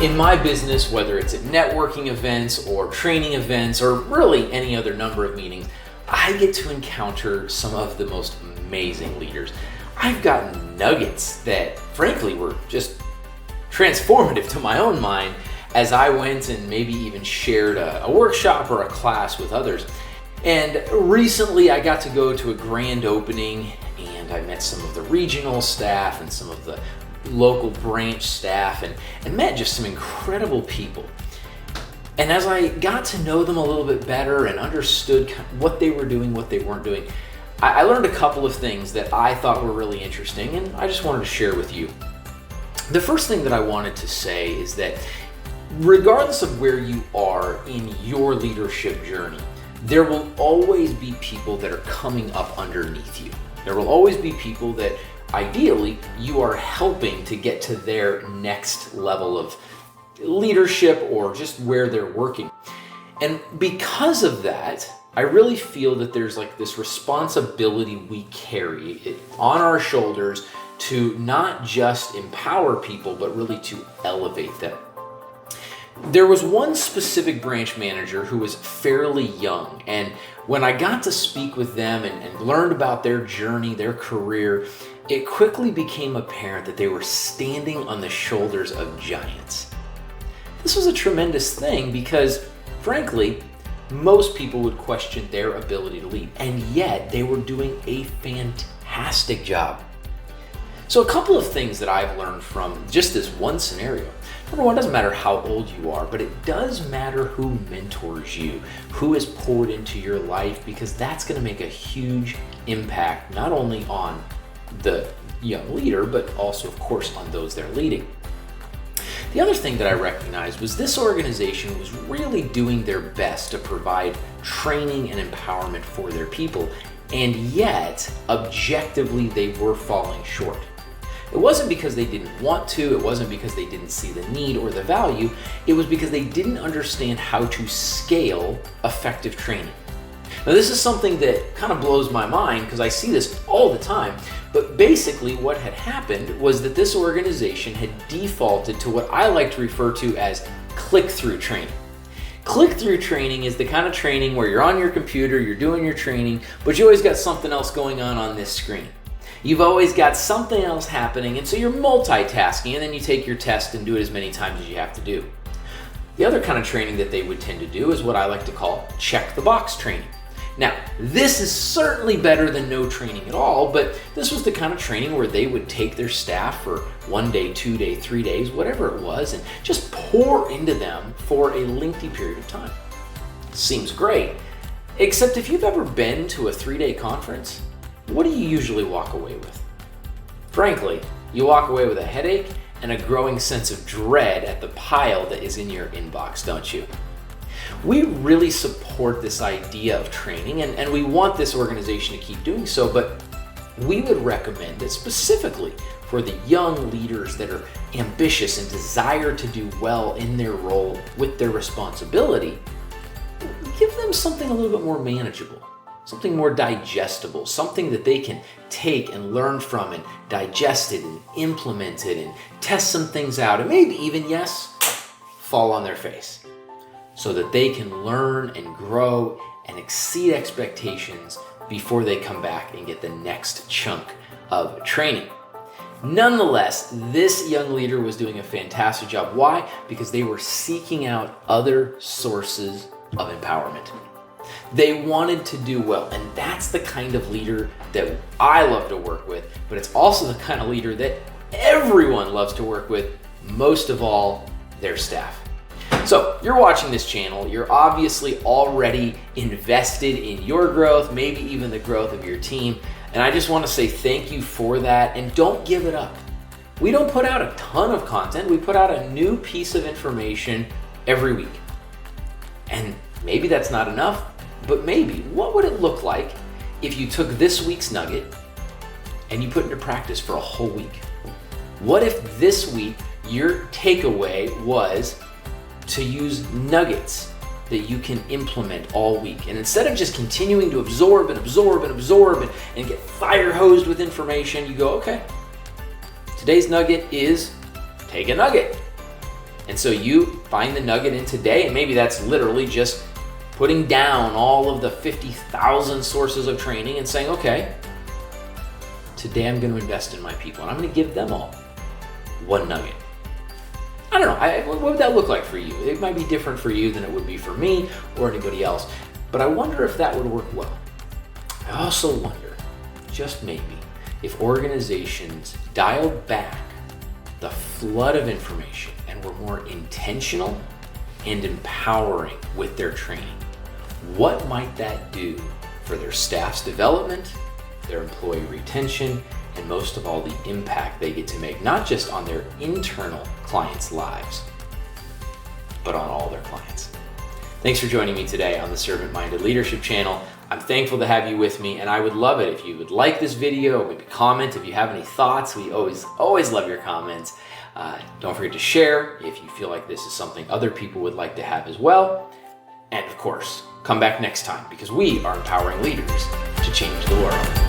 In my business, whether it's at networking events or training events or really any other number of meetings, I get to encounter some of the most amazing leaders. I've gotten nuggets that frankly were just transformative to my own mind as I went and maybe even shared a workshop or a class with others. And recently I got to go to a grand opening and I met some of the regional staff and some of the local branch staff and met just some incredible people. And as I got to know them a little bit better and understood what they were doing, what they weren't doing, I learned a couple of things that I thought were really interesting and I just wanted to share with you. The first thing that I wanted to say is that regardless of where you are in your leadership journey, there will always be people that are coming up underneath you. There will always be people that ideally you are helping to get to their next level of leadership or just where they're working. And because of that, I really feel that there's like this responsibility we carry on our shoulders to not just empower people, but really to elevate them. There was one specific branch manager who was fairly young, and when I got to speak with them and learned about their journey, their career, it quickly became apparent that they were standing on the shoulders of giants. This was a tremendous thing because, frankly, most people would question their ability to lead, and yet they were doing a fantastic job. So a couple of things that I've learned from just this one scenario. Number one, it doesn't matter how old you are, but it does matter who mentors you, who is poured into your life, because that's going to make a huge impact, not only on the young leader, but also, of course, on those they're leading. The other thing that I recognized was this organization was really doing their best to provide training and empowerment for their people, and yet, objectively, they were falling short. It wasn't because they didn't want to, it wasn't because they didn't see the need or the value, it was because they didn't understand how to scale effective training. Now this is something that kind of blows my mind because I see this all the time, but basically what had happened was that this organization had defaulted to what I like to refer to as click-through training. Click-through training is the kind of training where you're on your computer, you're doing your training, but you always got something else going on this screen. You've always got something else happening, and so you're multitasking, and then you take your test and do it as many times as you have to do. The other kind of training that they would tend to do is what I like to call check the box training. Now, this is certainly better than no training at all, but this was the kind of training where they would take their staff for 1 day, 2 days, 3 days, whatever it was, and just pour into them for a lengthy period of time. Seems great, except if you've ever been to a 3-day conference, what do you usually walk away with? Frankly, you walk away with a headache and a growing sense of dread at the pile that is in your inbox, don't you? We really support this idea of training and we want this organization to keep doing so, but we would recommend it specifically for the young leaders that are ambitious and desire to do well in their role with their responsibility. Give them something a little bit more manageable, something more digestible, something that they can take and learn from and digest it and implement it and test some things out and maybe even, yes, fall on their face so that they can learn and grow and exceed expectations before they come back and get the next chunk of training. Nonetheless, this young leader was doing a fantastic job. Why? Because they were seeking out other sources of empowerment. They wanted to do well, and that's the kind of leader that I love to work with, but it's also the kind of leader that everyone loves to work with, most of all, their staff. So you're watching this channel, you're obviously already invested in your growth, maybe even the growth of your team, and I just want to say thank you for that, and don't give it up. We don't put out a ton of content, we put out a new piece of information every week. And maybe that's not enough, but maybe, what would it look like if you took this week's nugget and you put it into practice for a whole week? What if this week your takeaway was to use nuggets that you can implement all week? And instead of just continuing to absorb and get fire hosed with information, you go, okay, today's nugget is take a nugget. And so you find the nugget in today, and maybe that's literally just putting down all of the 50,000 sources of training and saying, okay, today I'm going to invest in my people and I'm going to give them all one nugget. I don't know, what would that look like for you? It might be different for you than it would be for me or anybody else, but I wonder if that would work well. I also wonder, just maybe, if organizations dialed back the flood of information and were more intentional and empowering with their training. What might that do for their staff's development, their employee retention, and most of all, the impact they get to make, not just on their internal clients' lives, but on all their clients. Thanks for joining me today on the Servant Minded Leadership channel. I'm thankful to have you with me, and I would love it if you would like this video, or maybe comment if you have any thoughts. We always love your comments. Don't forget to share if you feel like this is something other people would like to have as well. And of course, come back next time, because we are empowering leaders to change the world.